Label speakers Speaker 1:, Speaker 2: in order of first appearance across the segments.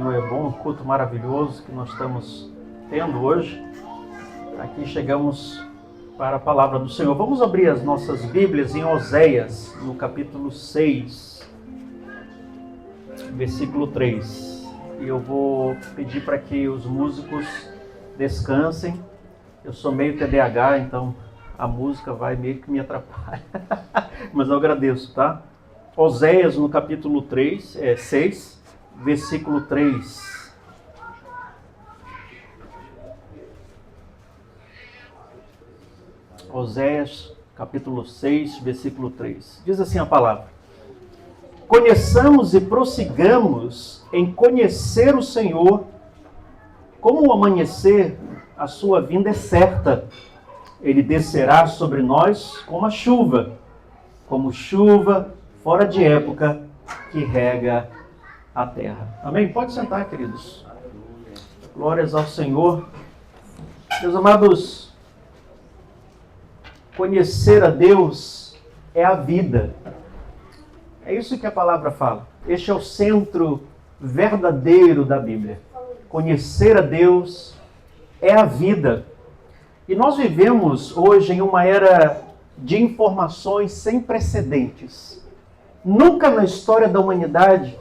Speaker 1: Senhor é bom, um culto maravilhoso que nós estamos tendo hoje. Aqui chegamos para a palavra do Senhor. Vamos abrir as nossas Bíblias em Oséias, no capítulo 6, versículo 3. E eu vou pedir para que os músicos descansem. Eu sou meio TDAH, então a música vai meio que me atrapalhar. Mas eu agradeço, tá? Oséias, no capítulo 6, versículo 3. Oséias, capítulo 6, versículo 3. Diz assim a palavra: conheçamos e prossigamos em conhecer o Senhor. Como o amanhecer, a sua vinda é certa. Ele descerá sobre nós como chuva fora de época que rega a terra. Amém? Pode sentar, queridos. Glórias ao Senhor. Meus amados, conhecer a Deus é a vida. É isso que a palavra fala. Este é o centro verdadeiro da Bíblia. Conhecer a Deus é a vida. E nós vivemos hoje em uma era de informações sem precedentes. Nunca na história da humanidade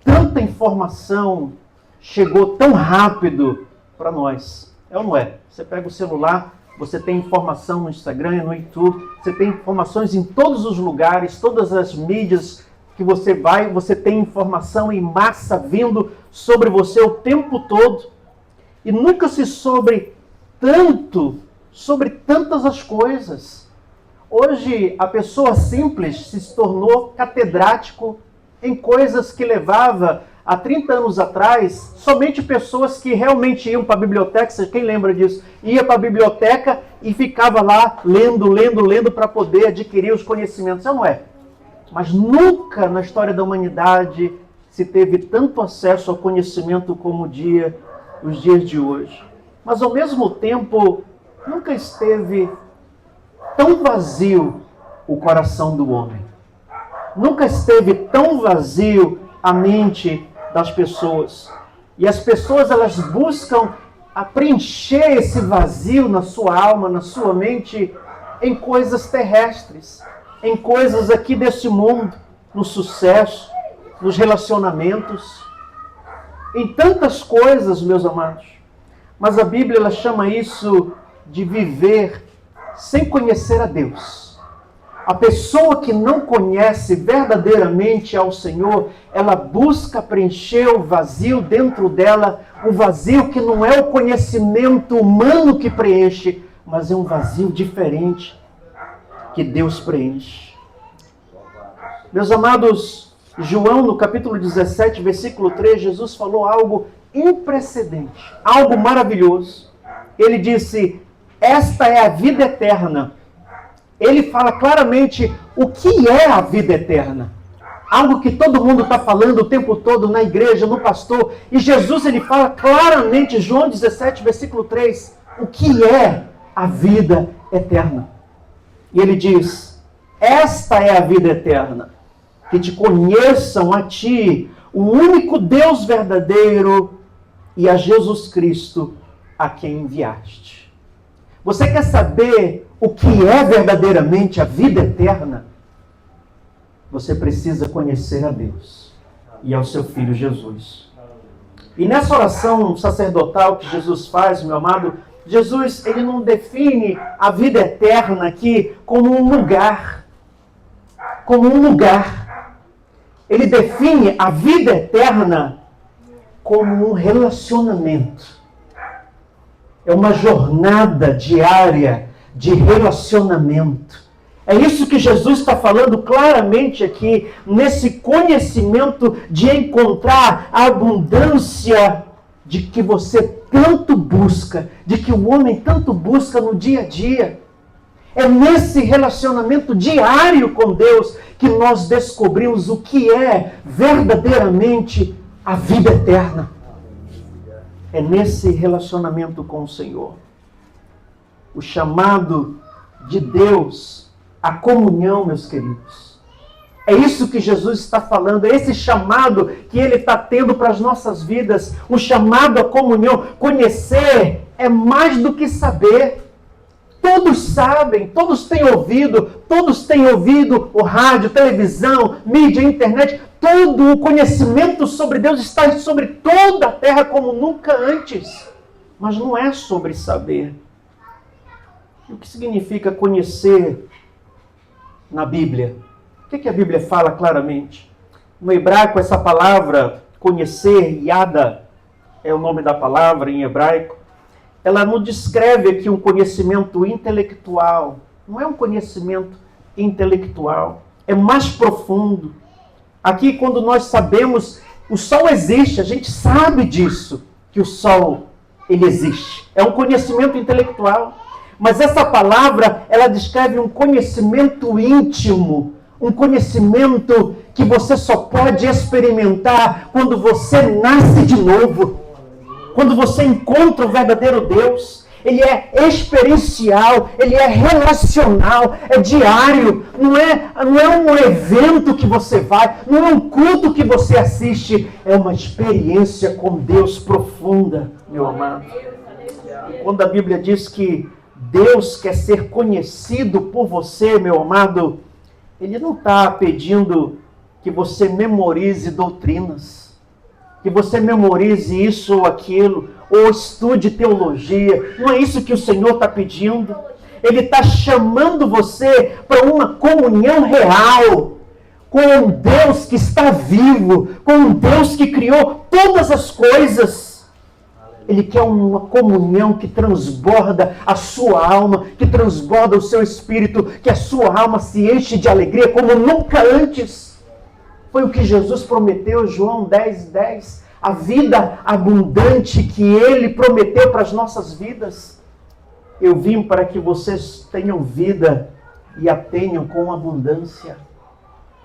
Speaker 1: tanta informação chegou tão rápido para nós. É ou não é? Você pega o celular, você tem informação no Instagram, no YouTube, você tem informações em todos os lugares, todas as mídias que você vai, você tem informação em massa vindo sobre você o tempo todo. E nunca se sobre tantas as coisas. Hoje a pessoa simples se tornou catedrático em coisas que levava há 30 anos atrás somente pessoas que realmente iam para a biblioteca. Quem lembra disso? Ia para a biblioteca e ficava lá lendo para poder adquirir os conhecimentos. Não é? Mas nunca na história da humanidade se teve tanto acesso ao conhecimento como os dias de hoje. Mas ao mesmo tempo, nunca esteve tão vazio o coração do homem. Nunca esteve tão vazio a mente das pessoas. E as pessoas, elas buscam preencher esse vazio na sua alma, na sua mente, em coisas terrestres, em coisas aqui desse mundo, no sucesso, nos relacionamentos, em tantas coisas, meus amados. Mas a Bíblia, ela chama isso de viver sem conhecer a Deus. A pessoa que não conhece verdadeiramente ao Senhor, ela busca preencher o vazio dentro dela, um vazio que não é o conhecimento humano que preenche, mas é um vazio diferente que Deus preenche. Meus amados, João, no capítulo 17, versículo 3, Jesus falou algo imprecedente, algo maravilhoso. Ele disse: esta é a vida eterna. Ele fala claramente o que é a vida eterna. Algo que todo mundo está falando o tempo todo na igreja, no pastor. E Jesus, ele fala claramente, João 17, versículo 3, o que é a vida eterna. E ele diz: esta é a vida eterna, que te conheçam a ti, o único Deus verdadeiro, e a Jesus Cristo, a quem enviaste. Você quer saber o que é verdadeiramente a vida eterna? Você precisa conhecer a Deus e ao seu Filho Jesus. E nessa oração sacerdotal que Jesus faz, meu amado, Jesus, ele não define a vida eterna aqui como um lugar. Ele define a vida eterna como um relacionamento. É uma jornada diária de relacionamento. É isso que Jesus está falando claramente aqui, nesse conhecimento de encontrar a abundância de que você tanto busca, de que o homem tanto busca no dia a dia. É nesse relacionamento diário com Deus que nós descobrimos o que é verdadeiramente a vida eterna. É nesse relacionamento com o Senhor. O chamado de Deus, a comunhão, meus queridos, É isso que Jesus está falando, é esse chamado que Ele está tendo para as nossas vidas, um chamado à comunhão. Conhecer é mais do que saber. Todos sabem, todos têm ouvido o rádio, televisão, mídia, internet. Todo o conhecimento sobre Deus está sobre toda a terra como nunca antes. Mas não é sobre saber. E o que significa conhecer na Bíblia? O que a Bíblia fala claramente? No hebraico, essa palavra, conhecer, yada, é o nome da palavra em hebraico, ela não descreve aqui um conhecimento intelectual. Não é um conhecimento intelectual. É mais profundo. Aqui, quando nós sabemos, o sol existe, a gente sabe disso, que o sol, ele existe. É um conhecimento intelectual. Mas essa palavra, ela descreve um conhecimento íntimo, um conhecimento que você só pode experimentar quando você nasce de novo. Quando você encontra o verdadeiro Deus. Ele é experiencial, ele é relacional, é diário. Não é um evento que você vai, não é um culto que você assiste. É uma experiência com Deus profunda, meu amado. E quando a Bíblia diz que Deus quer ser conhecido por você, meu amado, Ele não está pedindo que você memorize doutrinas, que você memorize isso ou aquilo, ou estude teologia. Não é isso que o Senhor está pedindo. Ele está chamando você para uma comunhão real com um Deus que está vivo, com um Deus que criou todas as coisas. Ele quer uma comunhão que transborda a sua alma, que transborda o seu espírito, que a sua alma se enche de alegria como nunca antes. Foi o que Jesus prometeu, João 10:10. A vida abundante que Ele prometeu para as nossas vidas. Eu vim para que vocês tenham vida e a tenham com abundância.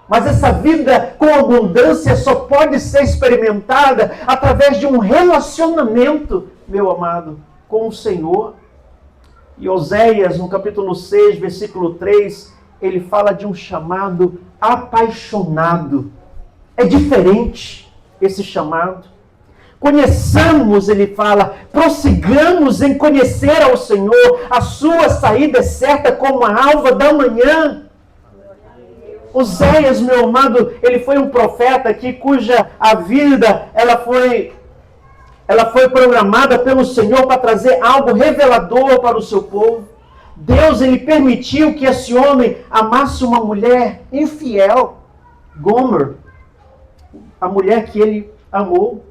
Speaker 1: Mas essa vida com abundância só pode ser experimentada através de um relacionamento, meu amado, com o Senhor. E Oséias, no capítulo 6, versículo 3, ele fala de um chamado apaixonado. É diferente esse chamado. Conheçamos, ele fala, prossigamos em conhecer ao Senhor. A sua saída é certa como a alva da manhã. Oséias, meu amado, ele foi um profeta aqui cuja a vida ela foi programada pelo Senhor para trazer algo revelador para o seu povo. Deus, ele permitiu que esse homem amasse uma mulher infiel, Gomer, a mulher que ele amou.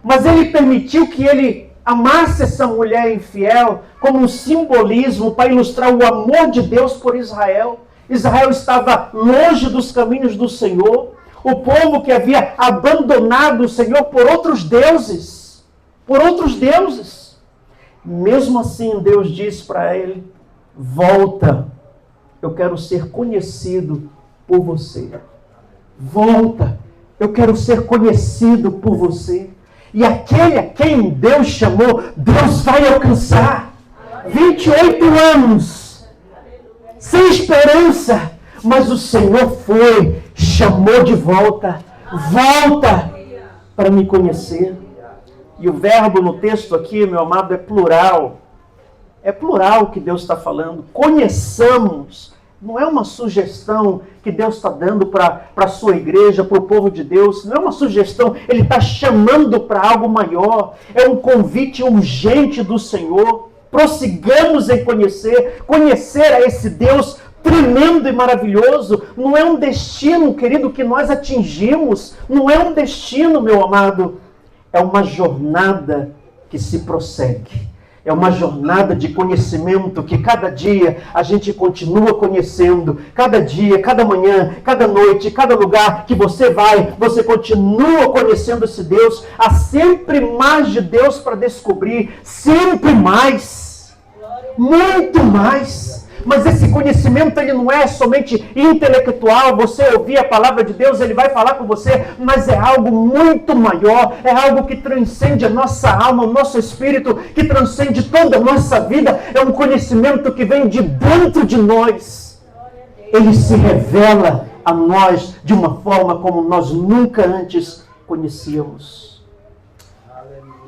Speaker 1: Mas ele permitiu que ele amasse essa mulher infiel como um simbolismo para ilustrar o amor de Deus por Israel. Israel estava longe dos caminhos do Senhor. O povo que havia abandonado o Senhor por outros deuses. Por outros deuses. Mesmo assim, Deus disse para ele: volta, eu quero ser conhecido por você. Volta, eu quero ser conhecido por você. E aquele a quem Deus chamou, Deus vai alcançar. 28 anos. Sem esperança, mas o Senhor foi, chamou de volta. Volta para me conhecer. E o verbo no texto aqui, meu amado, é plural. É plural que Deus está falando. Conheçamos. Não é uma sugestão que Deus está dando para a sua igreja, para o povo de Deus. Não é uma sugestão. Ele está chamando para algo maior. É um convite urgente do Senhor. Prossigamos em conhecer a esse Deus tremendo e maravilhoso. Não é um destino, querido, que nós atingimos. Não é um destino, meu amado. É uma jornada que se prossegue. É uma jornada de conhecimento que cada dia a gente continua conhecendo. Cada dia, cada manhã, cada noite, cada lugar que você vai, você continua conhecendo esse Deus. Há sempre mais de Deus para descobrir. Sempre mais. Muito mais. Mas esse conhecimento, ele não é somente intelectual. Você ouvir a palavra de Deus, ele vai falar com você, mas é algo muito maior. É algo que transcende a nossa alma, o nosso espírito, que transcende toda a nossa vida. É um conhecimento que vem de dentro de nós. Ele se revela a nós de uma forma como nós nunca antes conhecíamos.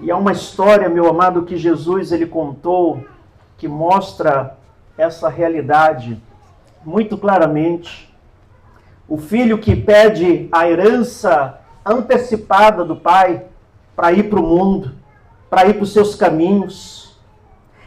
Speaker 1: E há uma história, meu amado, que Jesus ele contou, que mostra essa realidade muito claramente. O filho que pede a herança antecipada do pai para ir para o mundo, para ir para os seus caminhos.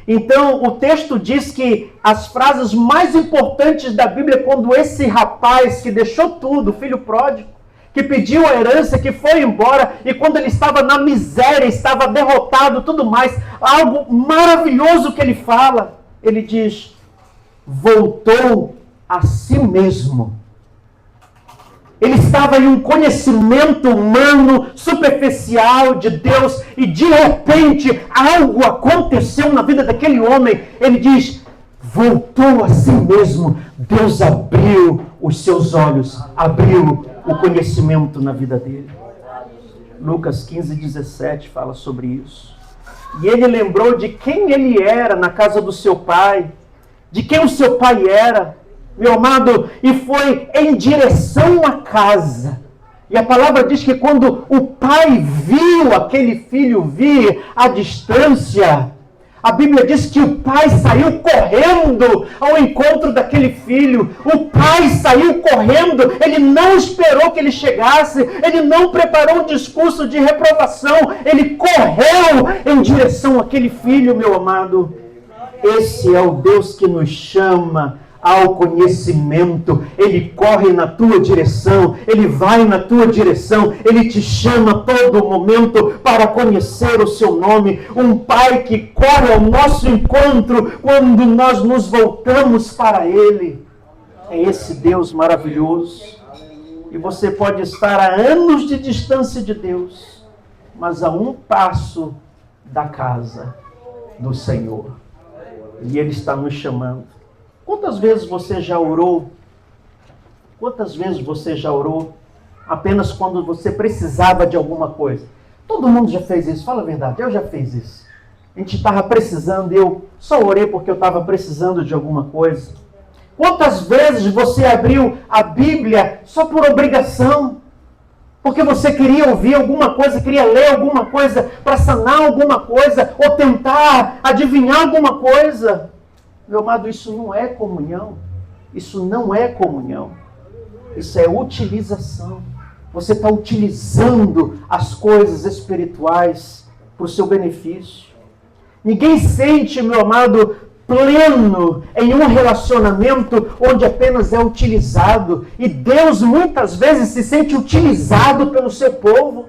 Speaker 1: Então, o texto diz que as frases mais importantes da Bíblia, quando esse rapaz que deixou tudo, o filho pródigo, que pediu a herança, que foi embora, e quando ele estava na miséria, estava derrotado, tudo mais, algo maravilhoso que ele fala, ele diz, voltou a si mesmo. Ele estava em um conhecimento humano, superficial de Deus, e de repente algo aconteceu na vida daquele homem. Ele diz, voltou a si mesmo. Deus abriu os seus olhos, abriu o conhecimento na vida dele. Lucas 15:17 fala sobre isso. E ele lembrou de quem ele era na casa do seu pai, de quem o seu pai era, meu amado, e foi em direção à casa. E a palavra diz que quando o pai viu aquele filho vir à distância, a Bíblia diz que o pai saiu correndo ao encontro daquele filho. O pai saiu correndo, ele não esperou que ele chegasse, ele não preparou um discurso de reprovação, ele correu em direção àquele filho, meu amado. Esse é o Deus que nos chama ao conhecimento. Ele corre na tua direção, ele vai na tua direção, ele te chama a todo momento para conhecer o seu nome. Um pai que corre ao nosso encontro quando nós nos voltamos para ele. É esse Deus maravilhoso. E você pode estar a anos de distância de Deus, mas a um passo da casa do Senhor. E ele está nos chamando. Quantas vezes você já orou? Quantas vezes você já orou apenas quando você precisava de alguma coisa? Todo mundo já fez isso, fala a verdade, eu já fiz isso. A gente estava precisando, eu só orei porque eu estava precisando de alguma coisa. Quantas vezes você abriu a Bíblia só por obrigação? Porque você queria ouvir alguma coisa, queria ler alguma coisa, para sanar alguma coisa, ou tentar adivinhar alguma coisa. Meu amado, isso não é comunhão. Isso não é comunhão. Isso é utilização. Você está utilizando as coisas espirituais para o seu benefício. Ninguém sente, meu amado, pleno em um relacionamento onde apenas é utilizado. E Deus muitas vezes se sente utilizado pelo seu povo.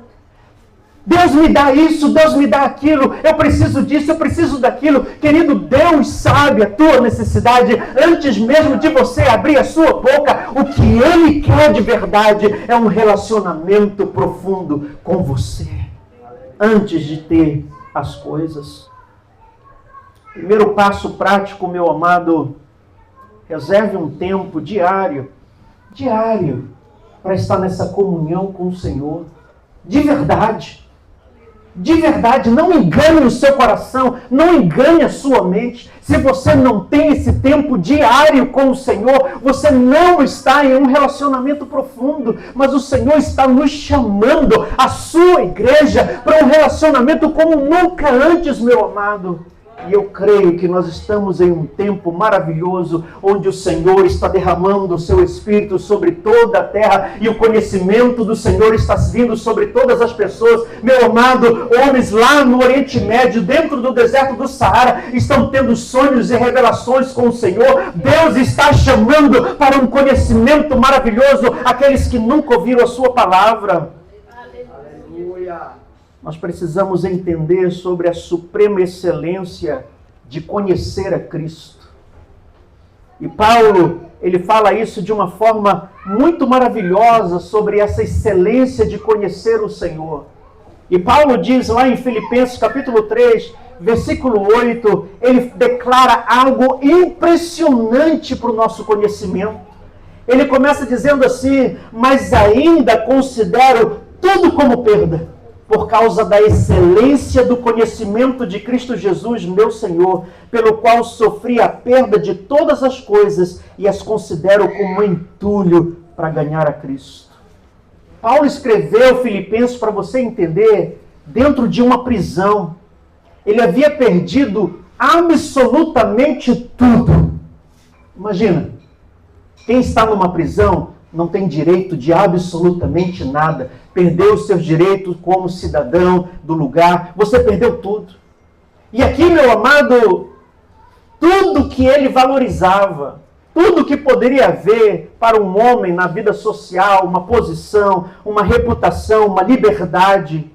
Speaker 1: Deus me dá isso, Deus me dá aquilo, eu preciso disso, eu preciso daquilo. Querido, Deus sabe a tua necessidade antes mesmo de você abrir a sua boca. O que Ele quer de verdade é um relacionamento profundo com você, antes de ter as coisas. Primeiro passo prático, meu amado, reserve um tempo diário, para estar nessa comunhão com o Senhor, de verdade. De verdade, não engane o seu coração, não engane a sua mente. Se você não tem esse tempo diário com o Senhor, você não está em um relacionamento profundo. Mas o Senhor está nos chamando, a sua igreja, para um relacionamento como nunca antes, meu amado. E eu creio que nós estamos em um tempo maravilhoso, onde o Senhor está derramando o seu Espírito sobre toda a terra, e o conhecimento do Senhor está vindo sobre todas as pessoas. Meu amado, homens lá no Oriente Médio, dentro do deserto do Saara, estão tendo sonhos e revelações com o Senhor. Deus está chamando para um conhecimento maravilhoso aqueles que nunca ouviram a sua palavra. Aleluia. Nós precisamos entender sobre a suprema excelência de conhecer a Cristo. E Paulo, ele fala isso de uma forma muito maravilhosa sobre essa excelência de conhecer o Senhor. E Paulo diz lá em Filipenses capítulo 3, versículo 8, ele declara algo impressionante para o nosso conhecimento. Ele começa dizendo assim, mas ainda considero tudo como perda, por causa da excelência do conhecimento de Cristo Jesus, meu Senhor, pelo qual sofri a perda de todas as coisas e as considero como entulho para ganhar a Cristo. Paulo escreveu Filipenses, para você entender, dentro de uma prisão. Ele havia perdido absolutamente tudo. Imagina, quem está numa prisão não tem direito de absolutamente nada. Perdeu os seus direitos como cidadão do lugar. Você perdeu tudo. E aqui, meu amado, tudo que ele valorizava, tudo que poderia haver para um homem na vida social, uma posição, uma reputação, uma liberdade,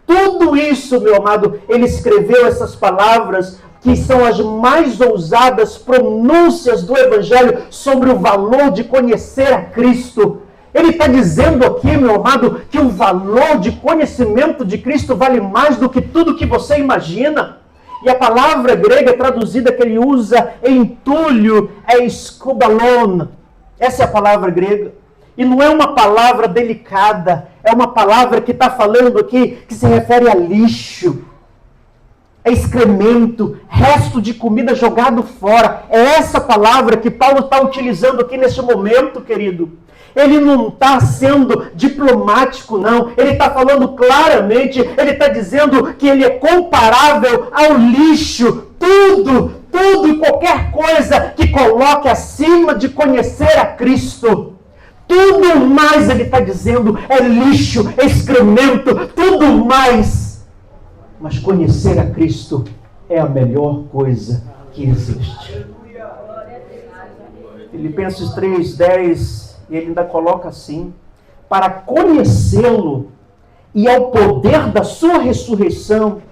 Speaker 1: tudo isso, meu amado, ele escreveu essas palavras que são as mais ousadas pronúncias do Evangelho sobre o valor de conhecer a Cristo. Ele está dizendo aqui, meu amado, que o valor de conhecimento de Cristo vale mais do que tudo que você imagina. E a palavra grega traduzida que ele usa em túlio é skubalon. Essa é a palavra grega. E não é uma palavra delicada, é uma palavra que está falando aqui que se refere a lixo. É excremento, resto de comida jogado fora. É essa palavra que Paulo está utilizando aqui nesse momento, querido. Ele não está sendo diplomático, não. Ele está falando claramente, ele está dizendo que ele é comparável ao lixo. Tudo e qualquer coisa que coloque acima de conhecer a Cristo. Tudo mais, ele está dizendo, é lixo, é excremento, tudo mais. Mas conhecer a Cristo é a melhor coisa que existe. Filipenses 3:10, ele ainda coloca assim: para conhecê-lo e ao poder da sua ressurreição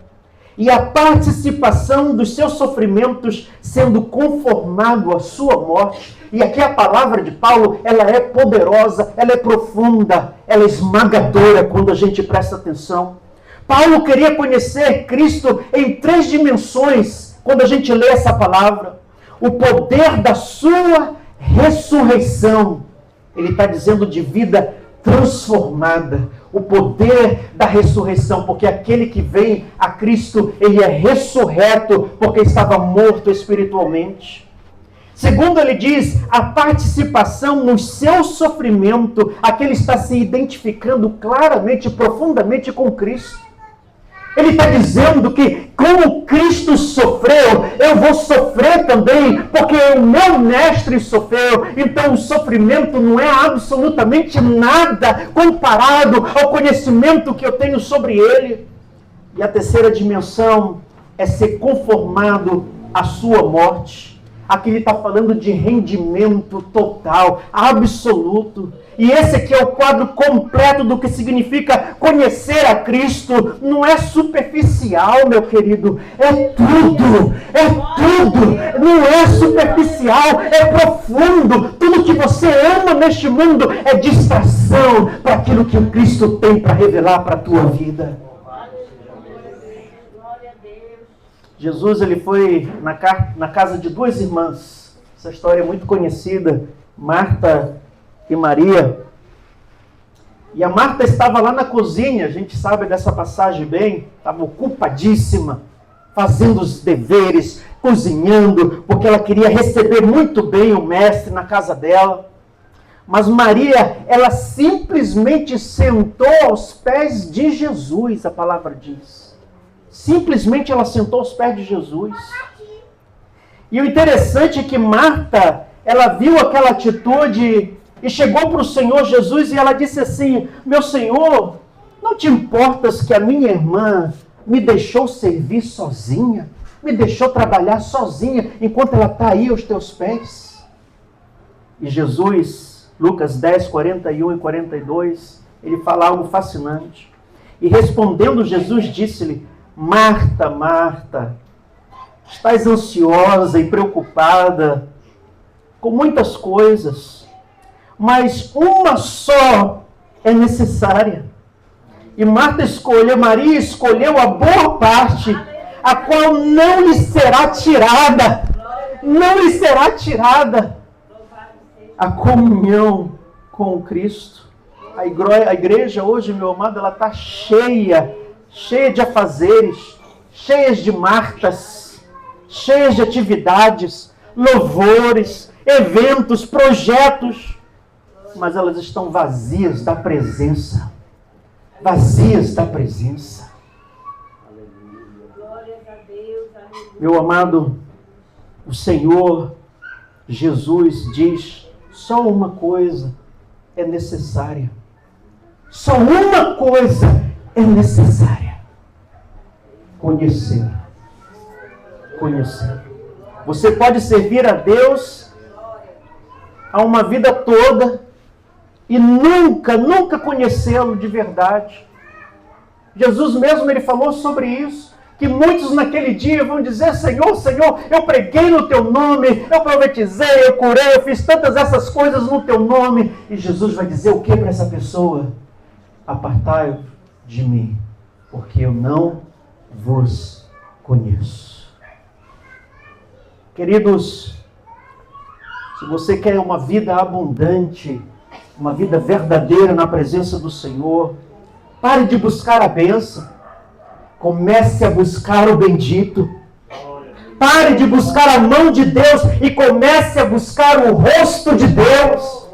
Speaker 1: e a participação dos seus sofrimentos, sendo conformado à sua morte. E aqui a palavra de Paulo, ela é poderosa, ela é profunda, ela é esmagadora quando a gente presta atenção. Paulo queria conhecer Cristo em 3 dimensões, quando a gente lê essa palavra. O poder da sua ressurreição. Ele está dizendo de vida transformada. O poder da ressurreição, porque aquele que vem a Cristo, ele é ressurreto, porque estava morto espiritualmente. Segundo, ele diz, a participação no seu sofrimento. Aqui ele está se identificando claramente, profundamente com Cristo. Ele está dizendo que como Cristo sofreu, eu vou sofrer também, porque o meu mestre sofreu. Então o sofrimento não é absolutamente nada comparado ao conhecimento que eu tenho sobre ele. E a terceira dimensão é ser conformado à sua morte. Aqui ele está falando de rendimento total, absoluto. E esse aqui é o quadro completo do que significa conhecer a Cristo. Não é superficial, meu querido. É tudo. Não é superficial, é profundo. Tudo que você ama neste mundo é distração para aquilo que o Cristo tem para revelar para a tua vida. Jesus, ele foi na casa de 2 irmãs. Essa história é muito conhecida, Marta e Maria. E a Marta estava lá na cozinha, a gente sabe dessa passagem bem, estava ocupadíssima, fazendo os deveres, cozinhando, porque ela queria receber muito bem o mestre na casa dela. Mas Maria, ela simplesmente sentou aos pés de Jesus, a palavra diz. Simplesmente ela sentou aos pés de Jesus. E o interessante é que Marta, ela viu aquela atitude e chegou para o Senhor Jesus e ela disse assim: meu Senhor, não te importas que a minha irmã me deixou servir sozinha? Me deixou trabalhar sozinha enquanto ela está aí aos teus pés? E Jesus, Lucas 10, 41 e 42, ele fala algo fascinante. E respondendo Jesus disse-lhe: Marta, Marta, estás ansiosa e preocupada com muitas coisas, mas uma só é necessária. E Maria escolheu a boa parte, a qual não lhe será tirada. Não lhe será tirada a comunhão com Cristo. A igreja hoje, meu amado, ela está cheia de afazeres, cheias de Martas, cheias de atividades, louvores, eventos, projetos. mas elas estão vazias da presença. Vazias da presença. Meu amado, o Senhor Jesus diz: só uma coisa é necessária. Só uma coisa é necessária. Conhecer. Conhecer. Você pode servir a Deus a uma vida toda e nunca conhecê-lo de verdade. Jesus mesmo, ele falou sobre isso, que muitos naquele dia vão dizer: Senhor, Senhor, eu preguei no teu nome, eu profetizei, eu curei, eu fiz tantas essas coisas no teu nome. E Jesus vai dizer o que para essa pessoa? Apartai-vos de mim, porque eu não vos conheço. Queridos, se você quer uma vida abundante, uma vida verdadeira na presença do Senhor, pare de buscar a bênção. Comece a buscar o bendito. Pare de buscar a mão de Deus e comece a buscar o rosto de Deus.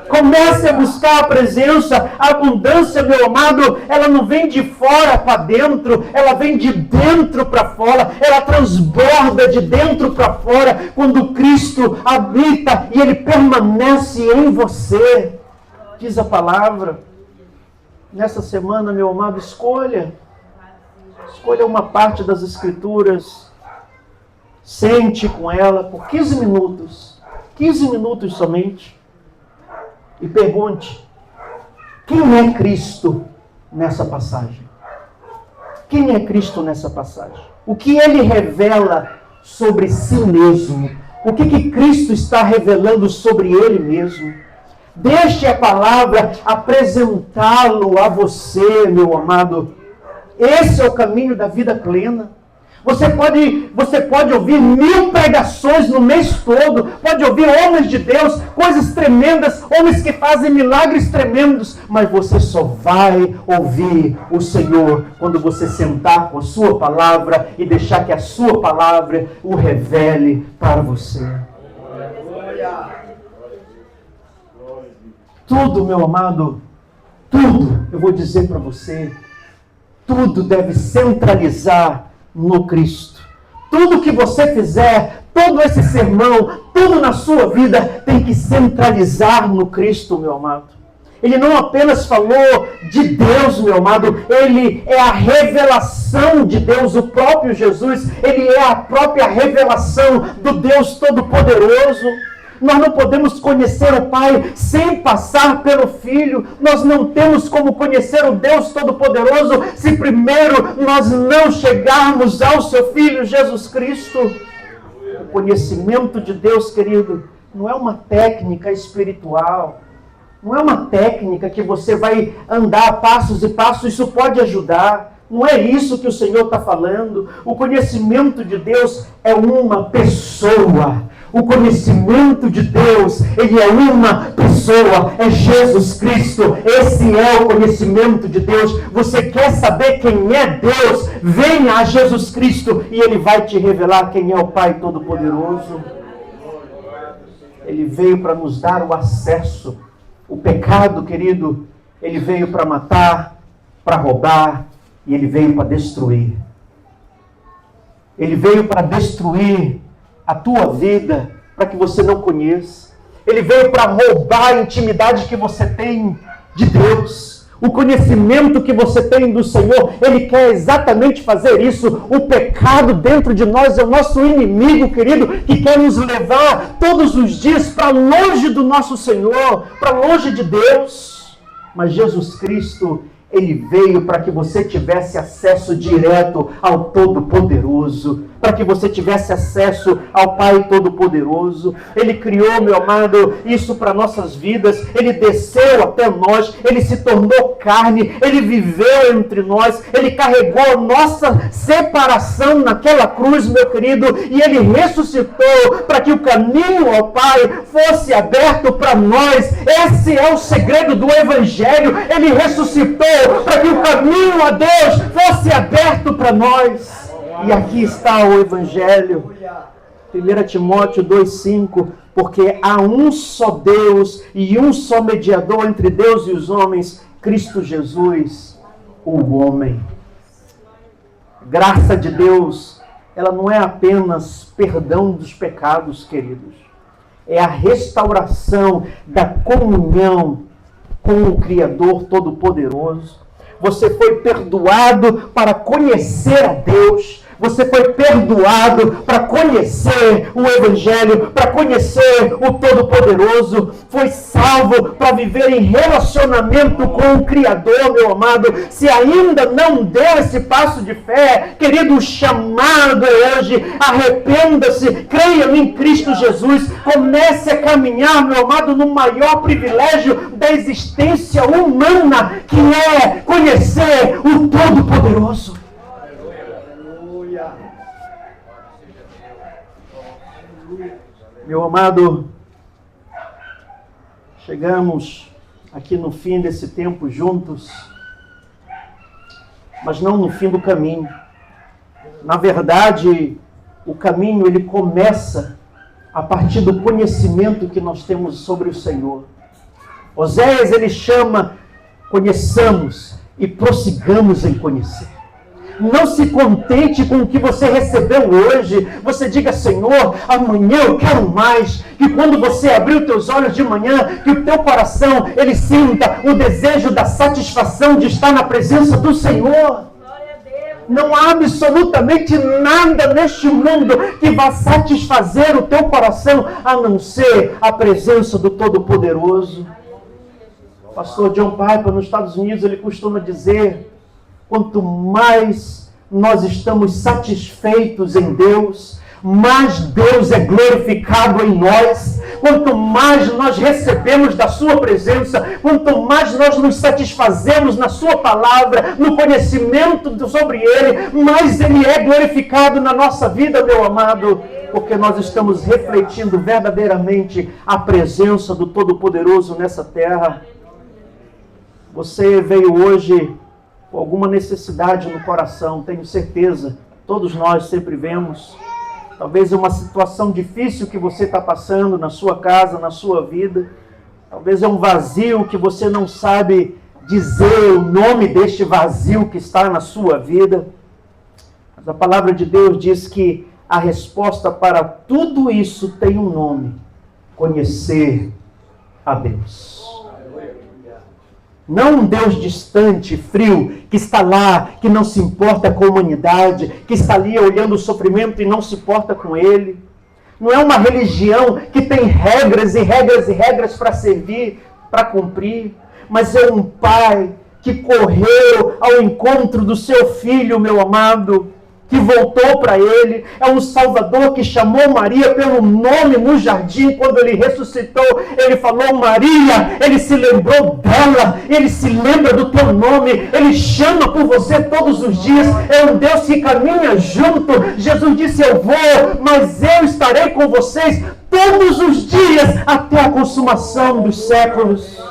Speaker 1: Comece a buscar a presença. A abundância, meu amado, ela não vem de fora para dentro, ela vem de dentro para fora, ela transborda de dentro para fora, quando Cristo habita e Ele permanece em você. Diz a palavra. Nessa semana, meu amado, escolha uma parte das Escrituras, sente com ela por 15 minutos somente, e pergunte: quem é Cristo nessa passagem? Quem é Cristo nessa passagem? O que Ele revela sobre si mesmo? O que Cristo está revelando sobre Ele mesmo? Deixe a palavra apresentá-lo a você, meu amado. Esse é o caminho da vida plena. Você pode ouvir 1000 pregações no mês todo, pode ouvir homens de Deus, coisas tremendas, homens que fazem milagres tremendos, mas você só vai ouvir o Senhor quando você sentar com a sua palavra e deixar que a sua palavra o revele para você. Tudo, meu amado, tudo, eu vou dizer para você, tudo deve centralizar no Cristo. Tudo que você fizer, todo esse sermão, tudo na sua vida tem que centralizar no Cristo, meu amado. Ele não apenas falou de Deus, meu amado, Ele é a revelação de Deus, o próprio Jesus, Ele é a própria revelação do Deus Todo-Poderoso. Nós não podemos conhecer o Pai sem passar pelo Filho. Nós não temos como conhecer o Deus Todo-Poderoso se primeiro nós não chegarmos ao Seu Filho Jesus Cristo. O conhecimento de Deus, querido, não é uma técnica espiritual. Não é uma técnica que você vai andar passos e passos. Isso pode ajudar. Não é isso que o Senhor está falando. O conhecimento de Deus é uma pessoa. O conhecimento de Deus, Ele é uma pessoa, é Jesus Cristo. Esse é o conhecimento de Deus. Você quer saber quem é Deus? Venha a Jesus Cristo e Ele vai te revelar quem é o Pai Todo-Poderoso. Ele veio para nos dar o acesso. O pecado, querido, ele veio para matar, para roubar, e ele veio para destruir. Ele veio para destruir a tua vida, para que você não conheça. Ele veio para roubar a intimidade que você tem de Deus. O conhecimento que você tem do Senhor, Ele quer exatamente fazer isso. O pecado dentro de nós é o nosso inimigo, querido, que quer nos levar todos os dias para longe do nosso Senhor, para longe de Deus. Mas Jesus Cristo, Ele veio para que você tivesse acesso direto ao Todo-Poderoso, para que você tivesse acesso ao Pai Todo-Poderoso. Ele criou, meu amado, isso para nossas vidas. Ele desceu até nós, Ele se tornou carne, Ele viveu entre nós, Ele carregou a nossa separação naquela cruz, meu querido, e Ele ressuscitou para que o caminho ao Pai fosse aberto para nós. Esse é o segredo do Evangelho. Ele ressuscitou para que o caminho a Deus fosse aberto para nós. E aqui está o Evangelho. 1 Timóteo 2,5. Porque há um só Deus e um só mediador entre Deus e os homens, Cristo Jesus, o homem. Graça de Deus, ela não é apenas perdão dos pecados, queridos. É a restauração da comunhão com o Criador Todo-Poderoso. Você foi perdoado para conhecer a Deus. Você foi perdoado para conhecer o Evangelho, para conhecer o Todo-Poderoso. Foi salvo para viver em relacionamento com o Criador, meu amado. Se ainda não deu esse passo de fé, querido, o chamado é hoje. Arrependa-se, creia em Cristo Jesus. Comece a caminhar, meu amado, no maior privilégio da existência humana, que é conhecer o Todo-Poderoso. Meu amado, chegamos aqui no fim desse tempo juntos, mas não no fim do caminho. Na verdade, o caminho ele começa a partir do conhecimento que nós temos sobre o Senhor. Oséias ele chama, conheçamos e prossigamos em conhecer. Não se contente com o que você recebeu hoje. Você diga, Senhor, amanhã eu quero mais. Que quando você abrir os teus olhos de manhã, que o teu coração, ele sinta o desejo da satisfação de estar na presença do Senhor. Não há absolutamente nada neste mundo que vá satisfazer o teu coração, a não ser a presença do Todo-Poderoso. O pastor John Piper, nos Estados Unidos, ele costuma dizer: quanto mais nós estamos satisfeitos em Deus, mais Deus é glorificado em nós. Quanto mais nós recebemos da sua presença, quanto mais nós nos satisfazemos na sua palavra, no conhecimento sobre Ele, mais Ele é glorificado na nossa vida, meu amado, porque nós estamos refletindo verdadeiramente a presença do Todo-Poderoso nessa terra. Você veio hoje com alguma necessidade no coração, tenho certeza, todos nós sempre vemos. Talvez uma situação difícil que você está passando na sua casa, na sua vida. Talvez é um vazio que você não sabe dizer o nome deste vazio que está na sua vida. Mas a palavra de Deus diz que a resposta para tudo isso tem um nome: conhecer a Deus. Não um Deus distante, frio, que está lá, que não se importa com a humanidade, que está ali olhando o sofrimento e não se importa com ele. Não é uma religião que tem regras e regras e regras para servir, para cumprir. Mas é um pai que correu ao encontro do seu filho, meu amado, que voltou para ele. É um Salvador que chamou Maria pelo nome no jardim. Quando ele ressuscitou, ele falou Maria. Ele se lembrou dela, ele se lembra do teu nome, ele chama por você todos os dias. É um Deus que caminha junto. Jesus disse: eu vou, mas eu estarei com vocês todos os dias até a consumação dos séculos.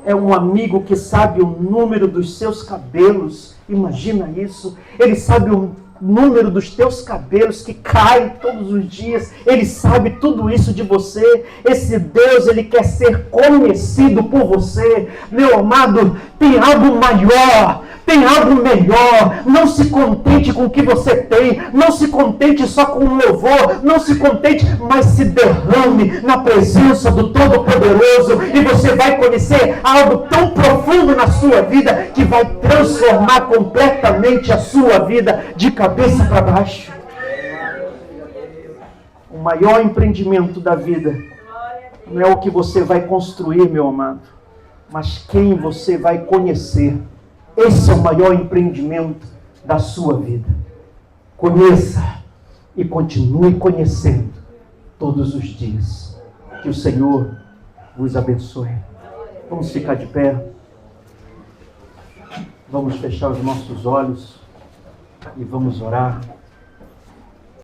Speaker 1: É um amigo que sabe o número dos seus cabelos. Imagina isso. Ele sabe o número dos teus cabelos que caem todos os dias. Ele sabe tudo isso de você. Esse Deus, ele quer ser conhecido por você. Meu amado, tem algo maior, tem algo melhor. Não se contente com o que você tem. Não se contente só com o louvor. Não se contente, mas se derrame na presença do Todo-Poderoso. E você vai conhecer algo tão profundo na sua vida que vai transformar completamente a sua vida de cabeça para baixo. O maior empreendimento da vida não é o que você vai construir, meu amado, mas quem você vai conhecer. Esse é o maior empreendimento da sua vida. Conheça e continue conhecendo todos os dias. Que o Senhor vos abençoe. Vamos ficar de pé. Vamos fechar os nossos olhos e vamos orar.